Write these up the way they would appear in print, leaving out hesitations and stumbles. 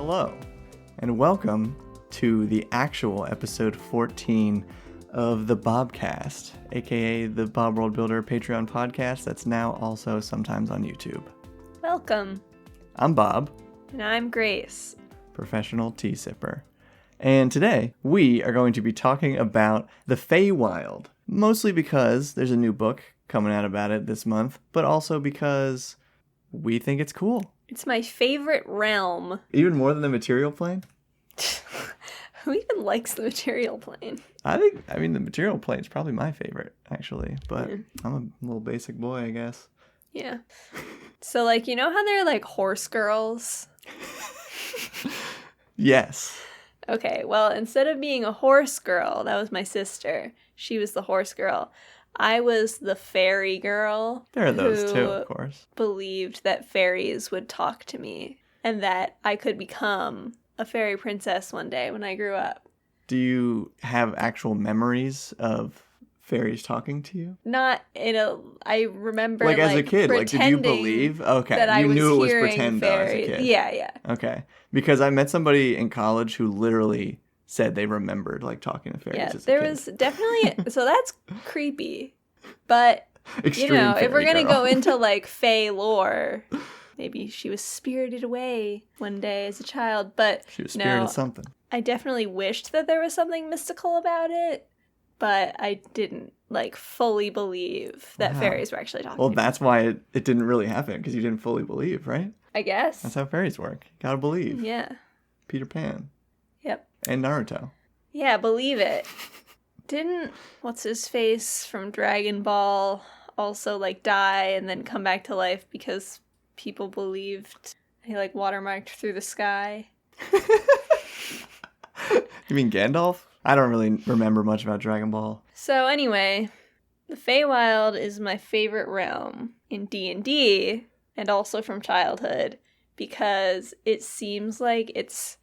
Hello, and welcome to the actual episode 14 of the BOBCAST, aka the Bob World Builder Patreon podcast that's now also sometimes on YouTube. Welcome. I'm Bob. And I'm Grace. Professional tea sipper. And today, we are going to be talking about the Feywild. Mostly because there's a new book coming out about it this month, but also because we think it's cool. It's my favorite realm. Even more than the material plane? Who even likes the material plane? I mean, the material plane is probably my favorite, actually. But I'm a little basic boy, I guess. Yeah. So, you know how they're, horse girls? Yes. Okay, well, instead of being a horse girl, that was my sister. She was the horse girl. I was the Fairygirl. There are those too, of course. Believed that fairies would talk to me and that I could become a fairy princess one day when I grew up. Do you have actual memories of fairies talking to you? I remember as a kid, did you believe? Okay, that you knew it was hearing pretend fairies. Though as a kid. Yeah. Okay, because I met somebody in college who literally said they remembered talking to fairies as a kid. There was definitely, so that's creepy, but Extreme if we're going to girl. go into fae lore, maybe she was spirited away one day as a child, but she was spirited something. I definitely wished that there was something mystical about it, but I didn't fully believe that fairies were actually talking. Well, that's why it didn't really happen, because you didn't fully believe, right? I guess. That's how fairies work. You gotta believe. Yeah. Peter Pan. Yep. And Naruto. Yeah, believe it. Didn't what's-his-face from Dragon Ball also die and then come back to life because people believed he watermarked through the sky? You mean Gandalf? I don't really remember much about Dragon Ball. So anyway, the Feywild is my favorite realm in D&D and also from childhood because it seems like it's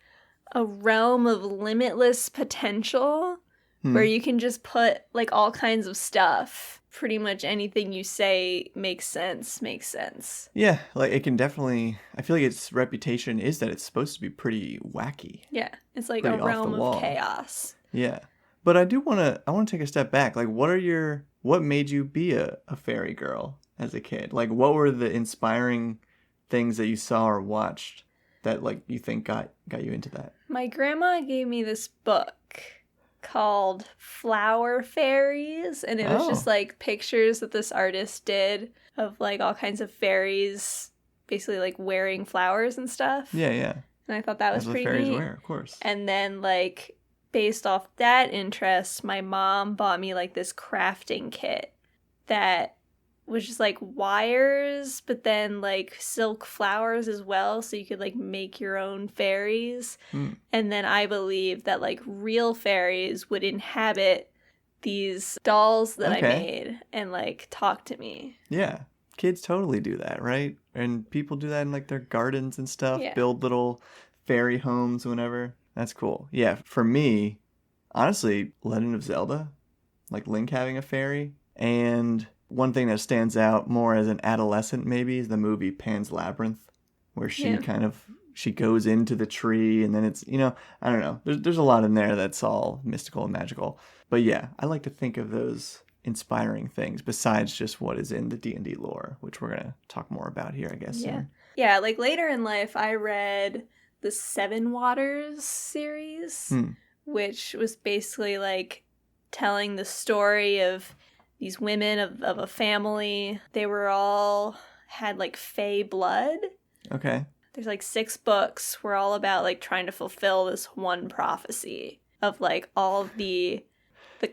a realm of limitless potential where you can just put all kinds of stuff. Pretty much anything you say makes sense. Yeah, it can definitely, I feel like its reputation is that it's supposed to be pretty wacky. Yeah, it's a realm of chaos. Yeah. But I want to take a step back. What made you be a fairy girl as a kid? What were the inspiring things that you saw or watched that you think got you into that? My grandma gave me this book called Flower Fairies, and it was just pictures that this artist did of all kinds of fairies basically wearing flowers and stuff. Yeah. And I thought that was pretty fairies neat. wear, of course. And then based off that interest, my mom bought me this crafting kit that was just wires, but then silk flowers as well, so you could make your own fairies. And then I believe that real fairies would inhabit these dolls that I made and talk to me. Yeah, kids totally do that, right? And people do that in their gardens and stuff. Yeah. Build little fairy homes whenever. That's cool. Yeah, for me, honestly, Legend of Zelda, Link having a fairy. And one thing that stands out more as an adolescent maybe is the movie Pan's Labyrinth, where she she goes into the tree and then it's, I don't know. There's a lot in there that's all mystical and magical. But yeah, I like to think of those inspiring things besides just what is in the D&D lore, which we're going to talk more about here, I guess. Yeah. Soon. Yeah, later in life, I read the Seven Waters series, which was basically telling the story of these women of a family. They were all had fae blood. Okay. There's 6 books. We're all about trying to fulfill this one prophecy of all of the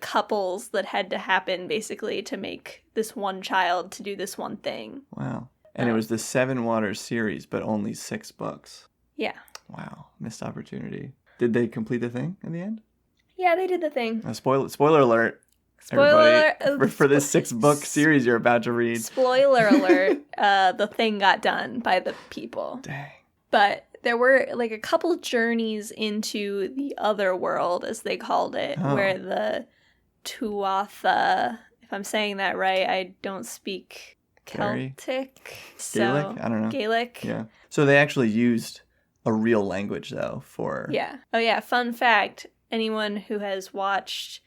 couples that had to happen basically to make this one child to do this one thing. Wow. And it was the Seven Waters series, but only 6 books. Yeah. Wow. Missed opportunity. Did they complete the thing in the end? Yeah, they did the thing. Spoiler alert. Spoiler alert for this 6-book series you're about to read. Spoiler alert, the thing got done by the people. Dang. But there were a couple journeys into the other world, as they called it, where the Tuatha, if I'm saying that right, I don't speak Celtic. Gaelic? I don't know. Gaelic. Yeah. So they actually used a real language, though, for... Yeah. Oh, yeah. Fun fact. Anyone who has watched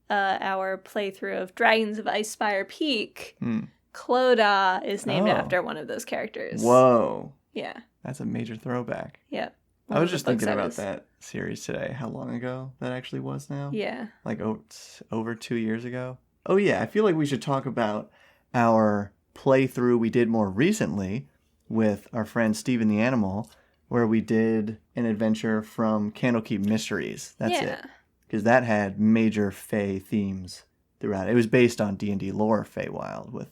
our playthrough of Dragons of Icespire Peak, Clodagh is named after one of those characters. Whoa. Yeah. That's a major throwback. Yeah. I was just thinking about that series today, how long ago that actually was now. Yeah. Like over 2 years ago. Oh, yeah. I feel like we should talk about our playthrough we did more recently with our friend Steven the Animal, where we did an adventure from Candlekeep Mysteries. That's it. Because that had major Fey themes throughout. It was based on D&D lore Feywild with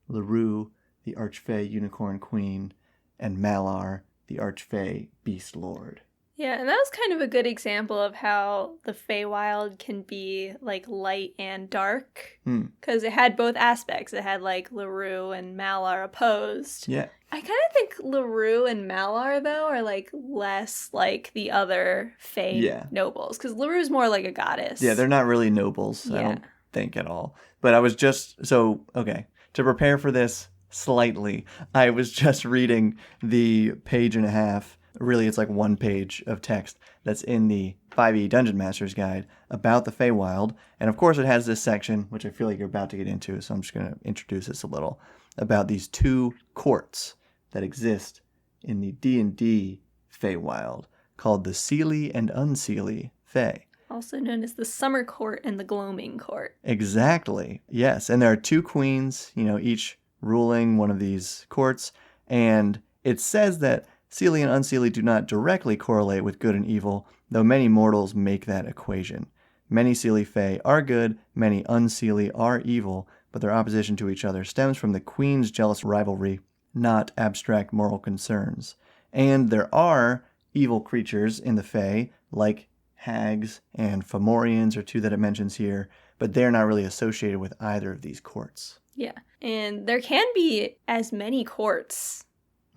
LaRue, the Archfey Unicorn Queen, and Malar, the Archfey Beast Lord. Yeah, and that was kind of a good example of how the Feywild can be, like, light and dark. Because it had both aspects. It had, like, LaRue and Malar opposed. Yeah. I kind of think LaRue and Malar, though, are, like, less like the other Fey nobles. Because LaRue's more like a goddess. Yeah, they're not really nobles, I don't think at all. But I was just... So, okay. To prepare for this slightly, I was just reading the page and a half. Really, it's like 1 page of text that's in the 5e Dungeon Master's Guide about the Feywild. And of course, it has this section, which I feel like you're about to get into, so I'm just going to introduce this a little, about these 2 courts that exist in the D&D Feywild, called the Seelie and Unseelie Fey. Also known as the Summer Court and the Gloaming Court. Exactly, yes. And there are 2 queens, each ruling one of these courts. And it says that Seelie and Unseelie do not directly correlate with good and evil, though many mortals make that equation. Many Seelie Fae are good, many Unseelie are evil, but their opposition to each other stems from the queen's jealous rivalry, not abstract moral concerns. And there are evil creatures in the Fae, like hags and Fomorians are 2 that it mentions here, but they're not really associated with either of these courts. Yeah, and there can be as many courts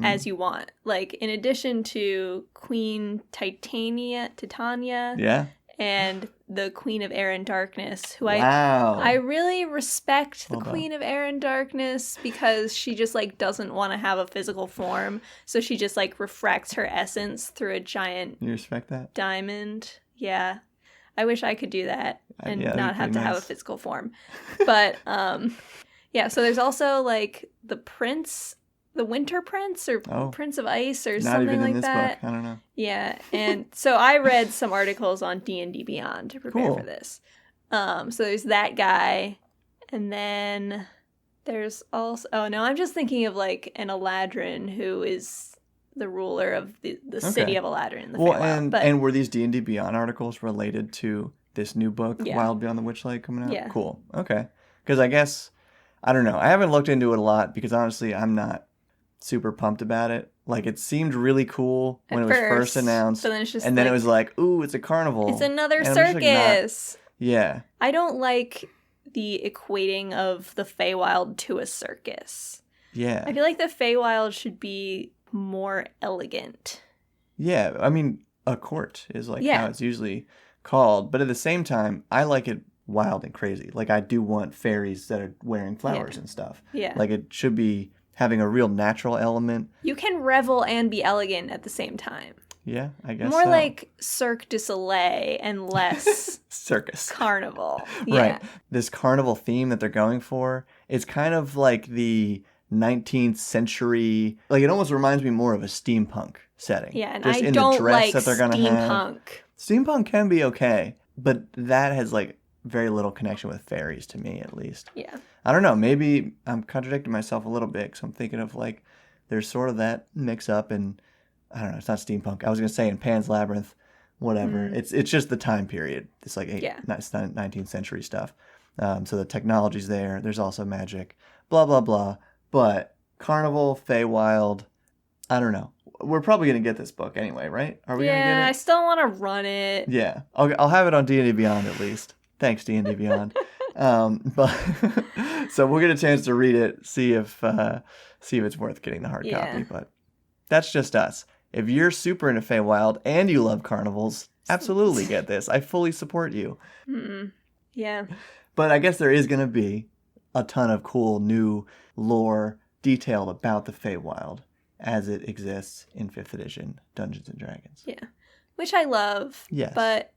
as you want. Like, in addition to Queen Titania, and the Queen of Air and Darkness, who I really respect the Queen of Air and Darkness because she just, like, doesn't want to have a physical form, so she just, like, refracts her essence through a giant you respect that? Diamond. Yeah. I wish I could do that and not have to have a physical form. But, yeah, so there's also, like, the Winter Prince or Prince of Ice or something like that. Not even in this book. I don't know. Yeah, and so I read some articles on D&D Beyond to prepare for this. So there's that guy, and then there's also... Oh, no, I'm just thinking of, like, an Eladrin who is the ruler of the city of Eladrin in the Feywild. And were these D&D Beyond articles related to this new book, Wild Beyond the Witchlight, coming out? Yeah. Cool. Okay. Because I guess... I don't know. I haven't looked into it a lot because, honestly, I'm not super pumped about it. Like, it seemed really cool when it was first announced, and then it was like, ooh, it's a carnival. It's another circus. Yeah. I don't like the equating of the Feywild to a circus. Yeah. I feel like the Feywild should be more elegant. Yeah, I mean, a court is like how it's usually called, but at the same time, I like it wild and crazy. Like, I do want fairies that are wearing flowers and stuff. Yeah. Like, it should be having a real natural element. You can revel and be elegant at the same time. Yeah, I guess More like Cirque du Soleil and less circus. Carnival. Yeah. Right. This carnival theme that they're going for is kind of like the 19th century, like, it almost reminds me more of a steampunk setting. Yeah, and just I in don't the dress like that they're gonna have. steampunk. Steampunk can be okay, but that has, like, very little connection with fairies to me, at least. Yeah. I don't know. Maybe I'm contradicting myself a little bit because I'm thinking of, like, there's sort of that mix up, and I don't know. It's not steampunk. I was gonna say in Pan's Labyrinth, whatever. It's just the time period. It's like 19th century stuff. So the technology's there. There's also magic. Blah blah blah. But Carnival, Feywild, I don't know. We're probably gonna get this book anyway, right? Are we gonna get it? Yeah, I still want to run it. Yeah, I'll have it on D&D Beyond at least. Thanks, D&D Beyond. But so we'll get a chance to read it, see if it's worth getting the hard copy. But that's just us. If you're super into Feywild and you love carnivals, absolutely get this. I fully support you. Yeah. But I guess there is going to be a ton of cool new lore detailed about the Feywild as it exists in 5th edition Dungeons & Dragons. Yeah. Which I love. Yes. But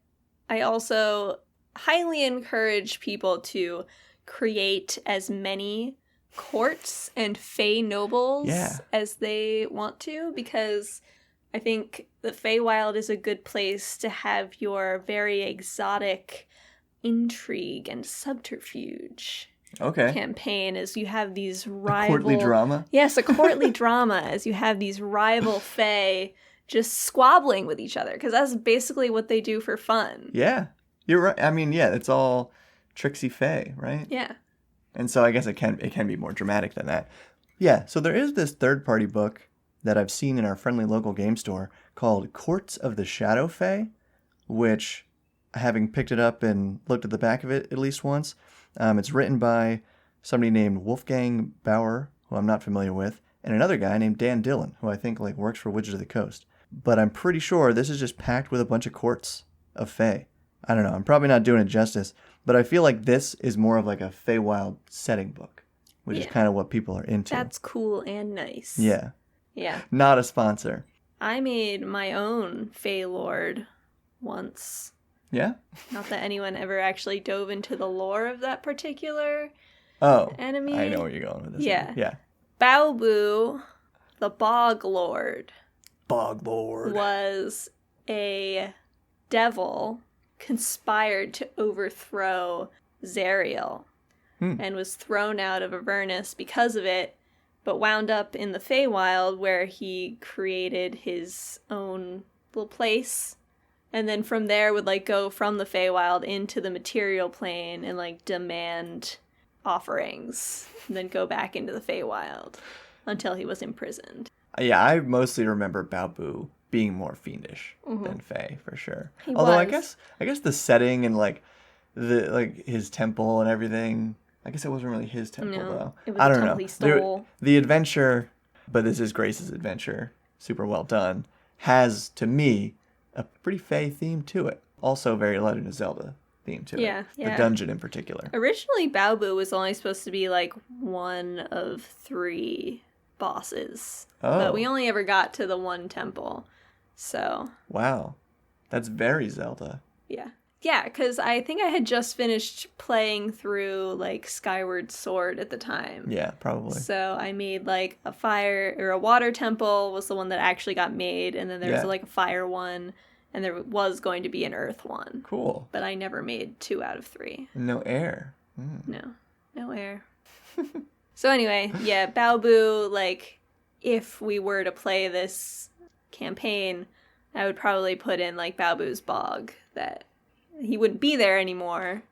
I also highly encourage people to create as many courts and fey nobles as they want to, because I think the Feywild is a good place to have your very exotic intrigue and subterfuge campaign, as you have these rival... A courtly drama? Yes, a courtly drama, as you have these rival fey just squabbling with each other, because that's basically what they do for fun. Yeah, you're right. I mean, yeah, it's all tricksy fey, right? Yeah. And so I guess it can be more dramatic than that. Yeah, so there is this third-party book that I've seen in our friendly local game store called Courts of the Shadow Fae, which, having picked it up and looked at the back of it at least once, it's written by somebody named Wolfgang Bauer, who I'm not familiar with, and another guy named Dan Dillon, who I think works for Wizards of the Coast. But I'm pretty sure this is just packed with a bunch of courts of Fae. I don't know, I'm probably not doing it justice, but I feel like this is more of a Feywild setting book, which is kind of what people are into. That's cool and nice. Yeah. Yeah. Not a sponsor. I made my own Fey Lord once. Yeah? Not that anyone ever actually dove into the lore of that particular enemy. I know where you're going with this. Yeah. Yeah. Baobu, the Bog Lord. Bog Lord. Was a devil conspired to overthrow Zariel and was thrown out of Avernus because of it, but wound up in the Feywild, where he created his own little place, and then from there would go from the Feywild into the material plane and demand offerings, and then go back into the Feywild until he was imprisoned. Yeah, I mostly remember Baobu being more fiendish than Fae, for sure. He Although was. I guess the setting and the his temple and everything, I guess it wasn't really his temple though. It was I a don't temple know. he stole. The adventure, but this is Grace's adventure, super well done, has to me a pretty Fae theme to it. Also very Legend of Zelda theme to it. Yeah. The dungeon in particular. Originally, Baobu was only supposed to be one of 3 bosses. Oh. But we only ever got to the one temple. So. Wow. That's very Zelda. Yeah. Yeah, because I think I had just finished playing through Skyward Sword at the time. Yeah, probably. So I made a fire or a water temple was the one that actually got made, and then there was a fire one, and there was going to be an earth one. Cool. But I never made 2 out of 3. No air. No air. So anyway, yeah, Baobu, if we were to play this campaign, I would probably put in Baobu's Bog, that he wouldn't be there anymore.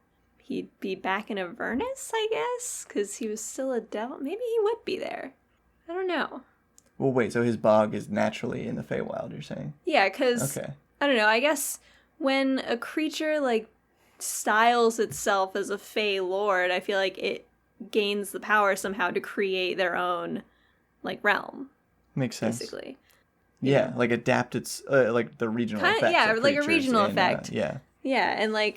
He'd be back in Avernus, I guess, because he was still a devil. Maybe he would be there. I don't know. Well, wait, so his bog is naturally in the Feywild, you're saying? Yeah, because, okay. I don't know, I guess when a creature, styles itself as a Fey Lord, I feel like it gains the power somehow to create their own, realm. Makes sense. Basically. Yeah, adapt its, the regional effects. Yeah, of a regional effect. Yeah. Yeah, and I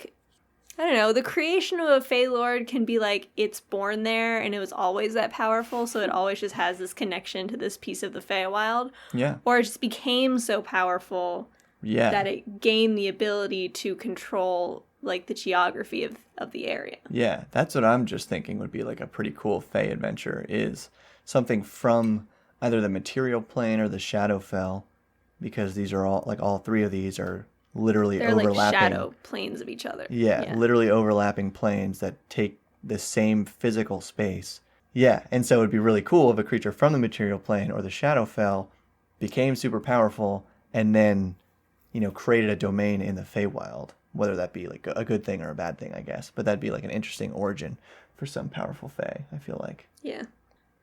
don't know, the creation of a Fey Lord can be it's born there and it was always that powerful, so it always just has this connection to this piece of the Feywild. Yeah. Or it just became so powerful that it gained the ability to control the geography of the area. Yeah, that's what I'm just thinking would be a pretty cool Fey adventure, is something from either the material plane or the Shadowfell, because these are all 3 of these are literally They're overlapping. shadow planes of each other. Yeah, literally overlapping planes that take the same physical space. Yeah, and so it'd be really cool if a creature from the material plane or the Shadowfell became super powerful and then, created a domain in the Feywild, whether that be a good thing or a bad thing, I guess. But that'd be an interesting origin for some powerful Fey, I feel like. Yeah.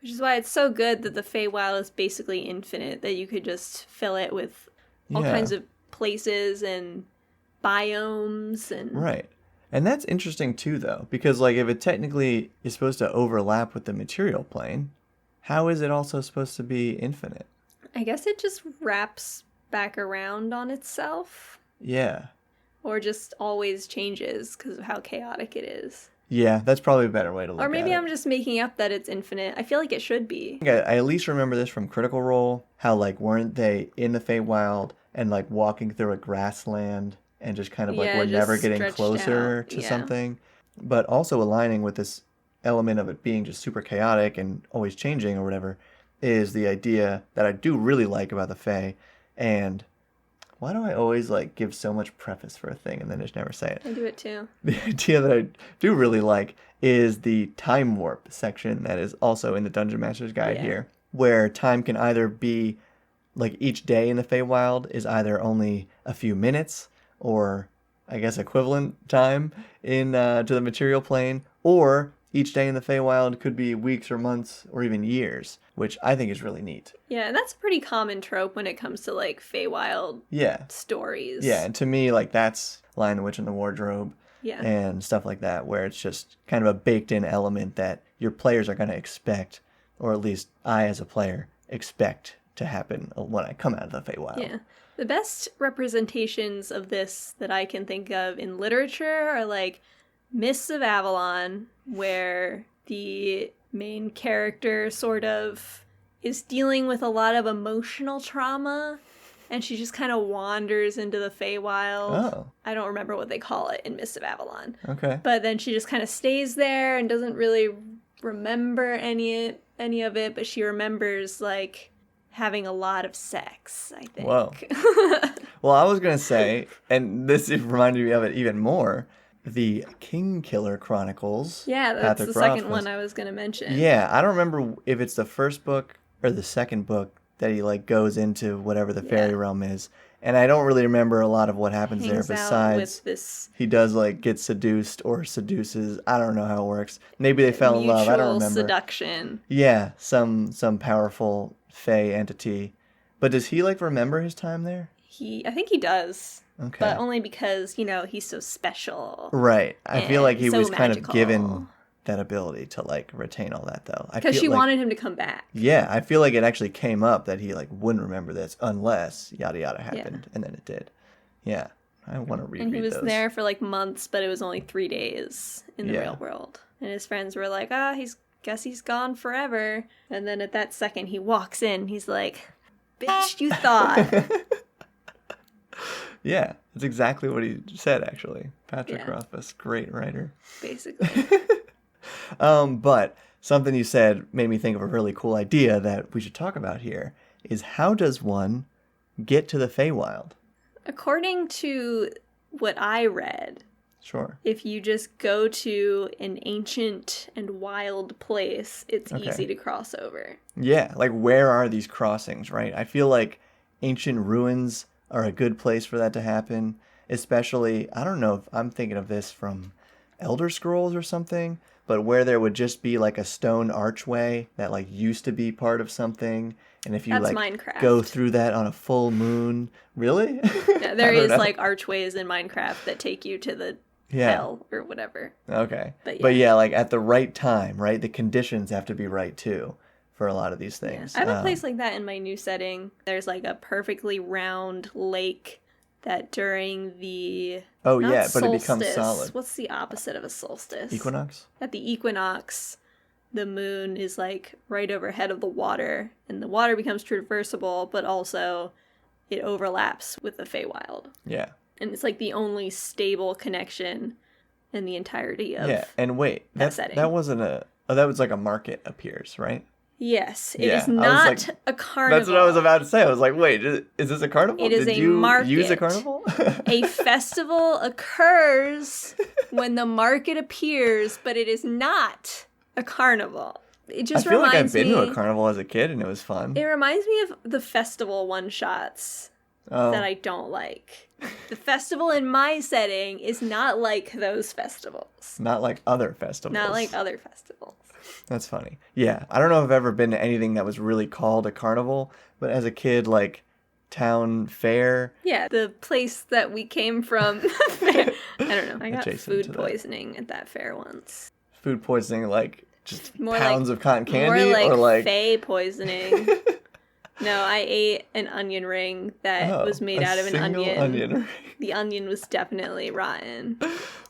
Which is why it's so good that the Feywild is basically infinite, that you could just fill it with all kinds of places and biomes and right. And that's interesting too, though, because if it technically is supposed to overlap with the material plane, how is it also supposed to be infinite? I guess it just wraps back around on itself. Yeah. Or just always changes because of how chaotic it is. Yeah, that's probably a better way to look at it. Or maybe I'm just making up that it's infinite. I feel like it should be. I at least remember this from Critical Role, how, like, weren't they in the Feywild and, like, walking through a grassland and just kind of, like, we're never getting closer to something? But also aligning with this element of it being just super chaotic and always changing or whatever is the idea that I do really like about the Fey. And why do I always, like, give so much preface for a thing and then just never say it? I do it too. The idea that I do really like is the time warp section that is also in the Dungeon Master's Guide here, where time can either be, like, each day in the Feywild is either only a few minutes or, I guess, equivalent time in to the material plane, or each day in the Feywild could be weeks or months or even years, which I think is really neat. Yeah, and that's a pretty common trope when it comes to, like, Feywild stories. Yeah, and to me, like, that's Lion the Witch in the Wardrobe and stuff like that, where it's just kind of a baked-in element that your players are going to expect, or at least I as a player expect to happen when I come out of the Feywild. Yeah. The best representations of this that I can think of in literature are, like, Mists of Avalon, where the main character sort of is dealing with a lot of emotional trauma, and she just kind of wanders into the Feywild. Oh. I don't remember what they call it in Mists of Avalon. Okay. But then she just kind of stays there and doesn't really remember any of it, but she remembers, like, having a lot of sex, I think. Whoa. Well, I was going to say, and this reminded me of it even more, the King Killer Chronicles. Yeah, that's Patrick the second Rothfuss. one I was going to mention. Yeah, I don't remember if it's the first book or the second book that he, like, goes into whatever the fairy realm is. And I don't really remember a lot of what happens there besides he does, like, get seduced or seduces. I don't know how it works. Maybe they fell in love. I don't remember. Seduction. Yeah, some powerful Fey entity. But does he, like, remember his time there? I think he does. Okay. But only because, you know, he's so special. Right. I feel like he was kind magical. of given that ability to, like, retain all that, though. Because she wanted him to come back. Yeah, I feel like it actually came up that he, like, wouldn't remember this unless yada yada happened, and then it did. Yeah, I want to reread those. And he was there for, like, months, but it was only 3 days in the real world. And his friends were like, guess he's gone forever. And then at that second he walks in, he's like, bitch, you thought. Yeah, that's exactly what he said, actually. Patrick Rothfuss, great writer. Basically. But something you said made me think of a really cool idea that we should talk about here, is how does one get to the Feywild? According to what I read, sure, if you just go to an ancient and wild place, it's easy to cross over. Yeah, like, where are these crossings, right? I feel like ancient ruins are a good place for that to happen, especially, I don't know if I'm thinking of this from Elder Scrolls or something, but where there would just be, like, a stone archway that, like, used to be part of something, and if you, That's like, Minecraft. Go through that on a full moon, really? Yeah, there is, like, archways in Minecraft that take you to the hell or whatever. Okay. But yeah, like, at the right time, right? The conditions have to be right, too, for a lot of these things. Yeah. I have a place like that in my new setting. There's, like, a perfectly round lake that during the but solstice, it becomes solid. What's the opposite of a solstice? Equinox? At the equinox, the moon is, like, right overhead of the water, and the water becomes traversable, but also it overlaps with the Feywild. Yeah. And it's, like, the only stable connection in the entirety of and wait, that setting. That wasn't that was like a market appears, right? Yes, it is not a carnival. That's what I was about to say. I was like, wait, is this a carnival? It is Did a you market. use a carnival? A festival occurs when the market appears, but it is not a carnival. It just I feel like I've reminds me... been to a carnival as a kid, and it was fun. It reminds me of the festival one-shots that I don't like. The festival in my setting is not like those festivals. Not like other festivals. Not like other festivals. That's funny. Yeah, I don't know if I've ever been to anything that was really called a carnival, but as a kid, like, town fair. Yeah, the place that we came from. I don't know. I got Adjacent food poisoning at that fair once. Food poisoning, like, just more pounds like, of cotton candy? More like or like Fey poisoning. No, I ate an onion ring that was made out of an onion. Ring. The onion was definitely rotten.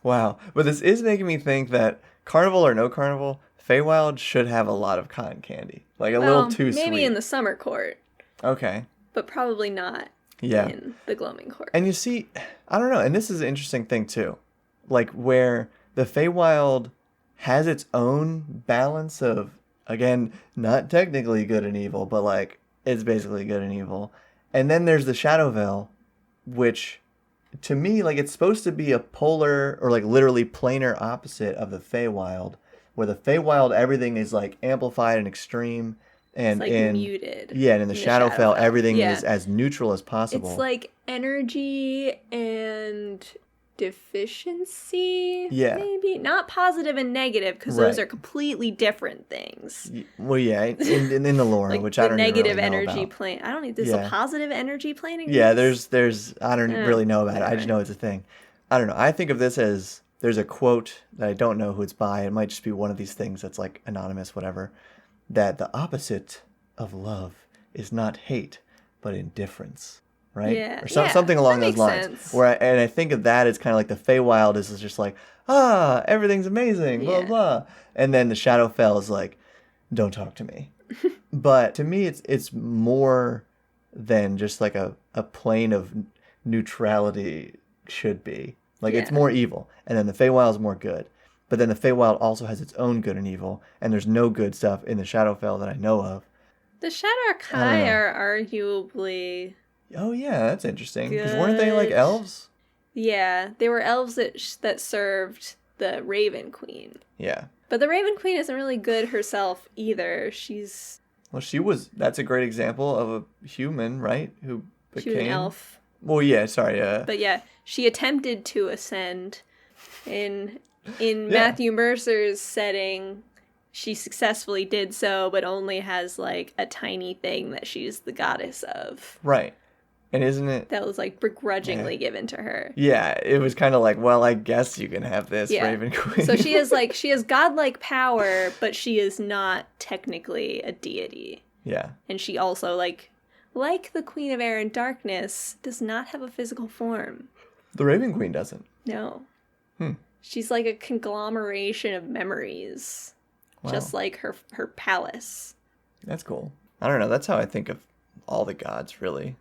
Wow. But this is making me think that carnival or no carnival, Feywild should have a lot of cotton candy. Like a little too sweet. Maybe in the summer court. Okay. But probably not in the gloaming court. And you see, I don't know, and this is an interesting thing too. Like where the Feywild has its own balance of, again, not technically good and evil, but like it's basically good and evil. And then there's the Shadowvale, which to me, like it's supposed to be a polar or like literally planar opposite of the Feywild, where the Feywild everything is like amplified and extreme. And it's like muted. Yeah, and in the Shadowfell, everything is as neutral as possible. It's like energy and deficiency. Yeah. Maybe. Not positive and negative, because those are completely different things. Well, yeah, in the lore, like which I don't negative really know energy about. plane. I don't think there's a positive energy plane. Yeah, there's I don't really know about it. I just know it's a thing. I don't know. I think of this as, there's a quote that I don't know who it's by. It might just be one of these things that's like anonymous, whatever. That the opposite of love is not hate, but indifference, right? Yeah. Or something along those lines. Sense. And I think of that as kind of like the Feywild is just like, everything's amazing, blah, blah. And then the Shadowfell is like, don't talk to me. But to me, it's more than just like a plane of neutrality should be. Like it's more evil. And then the Feywild is more good. But then the Feywild also has its own good and evil, and there's no good stuff in the Shadowfell that I know of. The Shadowkai are arguably... Oh yeah, that's interesting. Because weren't they like elves? Yeah, they were elves that served the Raven Queen. Yeah. But the Raven Queen isn't really good herself either. She's... Well, that's a great example of a human, right? Who became... She was an elf. Well, yeah, sorry. But yeah, she attempted to ascend in Matthew Mercer's setting. She successfully did so, but only has like a tiny thing that she's the goddess of. Right. And isn't it... That was like begrudgingly given to her. Yeah, it was kind of like, well, I guess you can have this, Raven Queen. So she has godlike power, but she is not technically a deity. Yeah. And she also, like the Queen of Air and Darkness, does not have a physical form. The Raven Queen doesn't. No. She's like a conglomeration of memories. Wow. Just like her palace. That's cool. I don't know. That's how I think of all the gods, really.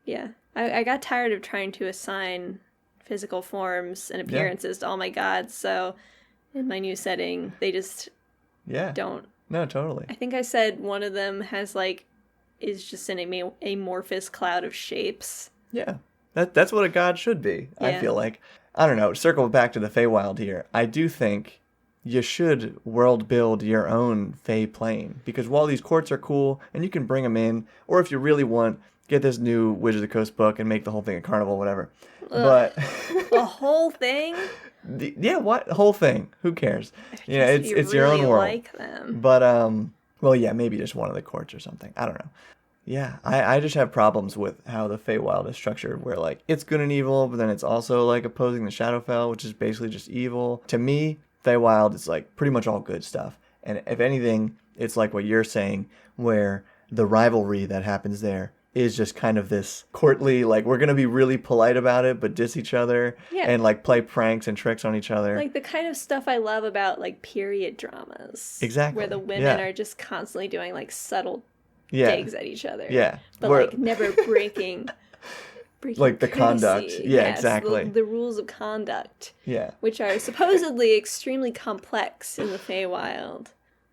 Yeah. I got tired of trying to assign physical forms and appearances to all my gods, so in my new setting, they just don't. No, totally. I think I said one of them is just an amorphous cloud of shapes. Yeah. That's what a god should be, I feel like. I don't know, circle back to the Feywild here. I do think you should world build your own Fey plane, because while these courts are cool and you can bring them in, or if you really want, get this new Wizards of the Coast book and make the whole thing a carnival, whatever. Ugh. But the whole thing? What whole thing? Who cares? You know, it's your own world. Like them. But well, yeah, maybe just one of the courts or something. I don't know. Yeah, I just have problems with how the Feywild is structured, where like it's good and evil, but then it's also like opposing the Shadowfell, which is basically just evil. To me, Feywild is like pretty much all good stuff. And if anything, it's like what you're saying, where the rivalry that happens there is just kind of this courtly, like we're going to be really polite about it, but diss each other and like play pranks and tricks on each other. Like the kind of stuff I love about like period dramas. Exactly. Where the women are just constantly doing like subtle digs at each other. Yeah. But like never breaking like the courtesy. conduct. Yeah, yes, exactly. The rules of conduct. Yeah. Which are supposedly extremely complex in the Feywild.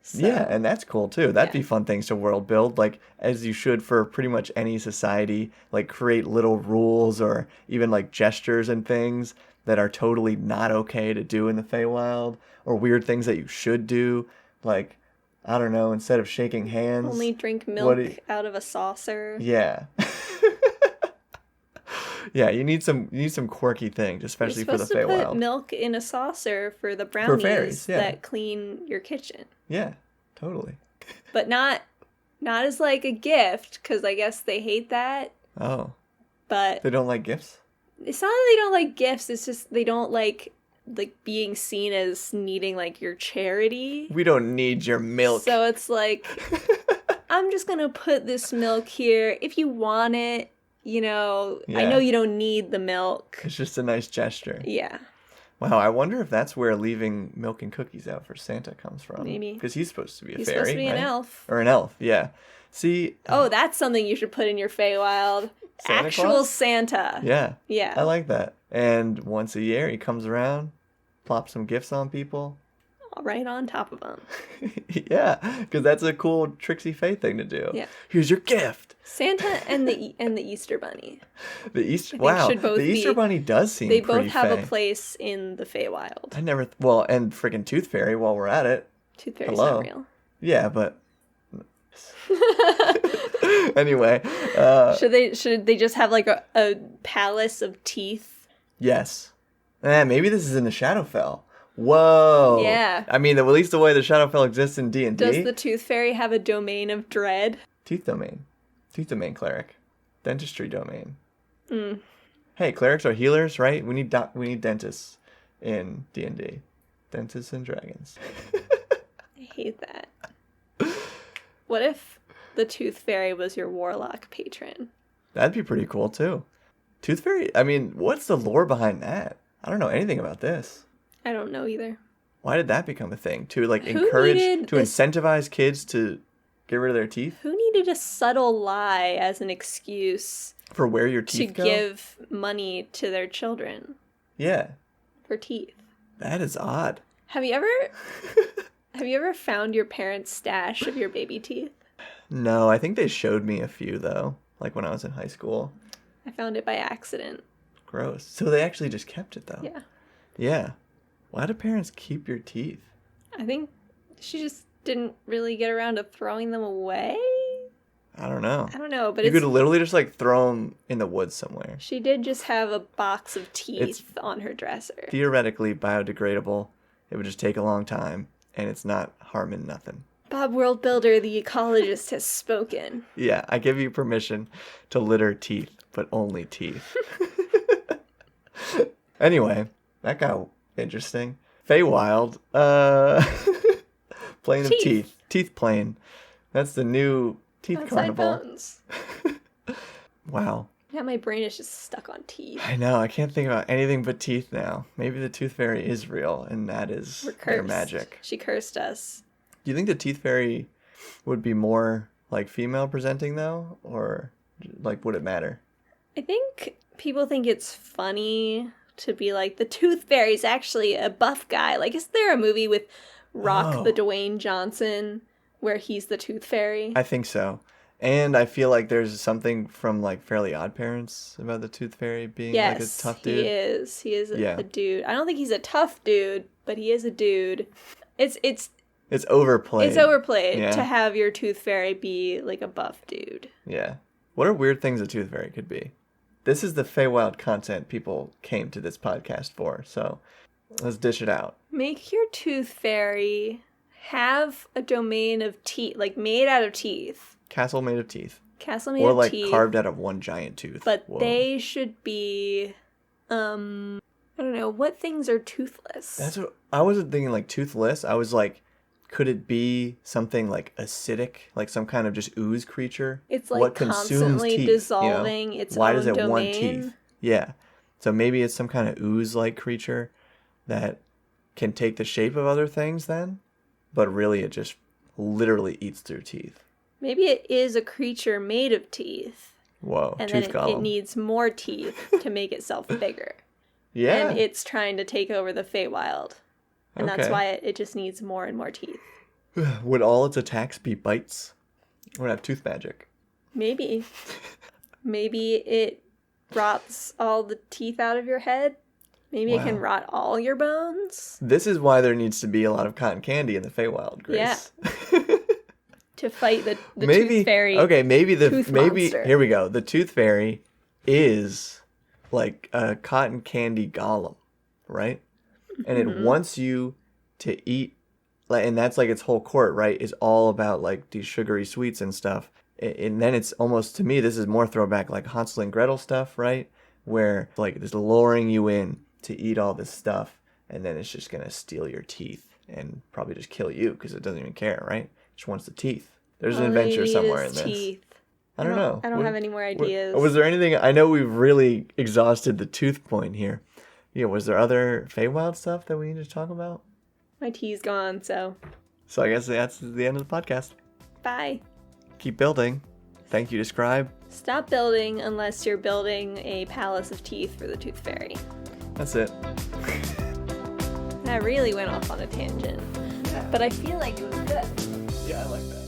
So. Yeah, and that's cool too. That'd be fun things to world build, like as you should for pretty much any society, like create little rules or even like gestures and things that are totally not okay to do in the Feywild, or weird things that you should do, like I don't know, instead of shaking hands, only drink milk out of a saucer. Yeah. Yeah, you need some quirky things, especially for the Feywild. You're supposed to put milk in a saucer for the brownies fairies, that clean your kitchen. Yeah, totally. But not as like a gift, because I guess they hate that. Oh. But they don't like gifts? It's not that they don't like gifts, it's just they don't like being seen as needing like your charity. We don't need your milk. So it's like I'm just gonna put this milk here. If you want it, I Yeah. know you don't need the milk. It's just a nice gesture. Yeah. Wow, I wonder if that's where leaving milk and cookies out for Santa comes from. Maybe. Because he's supposed to be a He's fairy, supposed to be right? an elf. Or an elf, yeah. See... Oh, that's something you should put in your Feywild. Santa Actual Claus? Santa. Yeah. Yeah. I like that. And once a year, he comes around, plops some gifts on people. Right on top of them. Yeah, because that's a cool Trixie Faye thing to do. Yeah. Here's your gift. Santa and the Easter Bunny. The Easter... think Wow, should both the Easter be- Bunny does seem They pretty both have Faye. a place in the Feywild. I never... Well, and freaking Tooth Fairy while we're at it. Tooth Fairy's Hello. not real. Yeah, but... Anyway, Should they just have like a palace of teeth? yes. Maybe this is in the Shadowfell. Whoa. Yeah. I mean, at least the way the Shadowfell exists in D&D. Does the Tooth Fairy have a domain of dread? Teeth domain. Teeth domain cleric. Dentistry domain. Mm. Hey, clerics are healers, right? We need dentists in D&D. Dentists and dragons. I hate that. What if the Tooth Fairy was your warlock patron? That'd be pretty cool, too. Tooth Fairy? I mean, what's the lore behind that? I don't know anything about this. I don't know either. Why did that become a thing? To, like, Who encourage, needed to this- incentivize kids to get rid of their teeth? Who needed a subtle lie as an excuse For where your to teeth go? give money to their children Yeah. for teeth? That is odd. Have you ever found your parents' stash of your baby teeth? No, I think they showed me a few, though. Like, when I was in high school. I found it by accident. Gross. So they actually just kept it, though. Yeah. Yeah. Why do parents keep your teeth? I think she just didn't really get around to throwing them away. I don't know. I don't know, but You could literally just, like, throw them in the woods somewhere. she did just have a box of teeth It's on her dresser. Theoretically biodegradable. It would just take a long time, and it's not harming nothing. Bob World Builder, the ecologist, has spoken. Yeah, I give you permission to litter teeth, but only teeth. Anyway, that got interesting. Feywild, plane of Teeth. teeth. Teeth plane. That's the new teeth Outside carnival. bones. Wow. Yeah, my brain is just stuck on teeth. I know, I can't think about anything but teeth now. Maybe the Tooth Fairy is real, and that is We're cursed. their magic. She cursed us. Do you think the Teeth Fairy would be more, like, female presenting, though? Or, like, would it matter? I think people think it's funny to be like, the Tooth Fairy's actually a buff guy. Like, is there a movie with Rock Oh. the Dwayne Johnson where he's the Tooth Fairy? I think so. And I feel like there's something from, like, Fairly Odd Parents about the Tooth Fairy being, like, a tough dude. he is. He is Yeah. a dude. I don't think he's a tough dude, but he is a dude. It's It's overplayed. It's overplayed Yeah. to have your Tooth Fairy be like a buff dude. Yeah. What are weird things a Tooth Fairy could be? This is the Feywild content people came to this podcast for, so let's dish it out. Make your Tooth Fairy have a domain of teeth, like made out of teeth. Castle made of teeth. Castle made Or, of like, teeth. carved out of one giant tooth. But Whoa. they should be, I don't know, what things are toothless? That's what... I wasn't thinking, like, toothless. I was like, could it be something, like, acidic? Like, some kind of just ooze creature? It's like What consumes constantly teeth, dissolving its Why own does it domain. want teeth? Yeah. So maybe it's some kind of ooze-like creature that can take the shape of other things then? But really it just literally eats through teeth. Maybe it is a creature made of teeth. Whoa, And tooth then golem. it needs more teeth to make itself bigger. Yeah. And it's trying to take over the Feywild. And that's Okay. why it just needs more and more teeth. Would all its attacks be bites? Would it have tooth magic? Maybe. Maybe it rots all the teeth out of your head. Maybe it can Wow. rot all your bones. This is why there needs to be a lot of cotton candy in the Feywild, Grace. To fight the Maybe Tooth Fairy. Okay, maybe tooth monster. here we go. The Tooth Fairy is like a cotton candy golem, right? And it wants you to eat, like, and that's like its whole court, right? Is all about like these sugary sweets and stuff. And then it's almost, to me, this is more throwback like Hansel and Gretel stuff, right? Where like it's luring you in to eat all this stuff, and then it's just gonna steal your teeth and probably just kill you because it doesn't even care, right? It just wants the teeth. There's an All they adventure need somewhere is in this. teeth. I don't know. I don't have any more ideas. Was there anything? I know we've really exhausted the tooth point here. Yeah, was there other Feywild stuff that we need to talk about? My tea's gone, so. So I guess that's the end of the podcast. Bye. Keep building. Thank you, Describe. Stop building unless you're building a palace of teeth for the Tooth Fairy. That's it. That really went off on a tangent. But I feel like it was good. Yeah, I like that.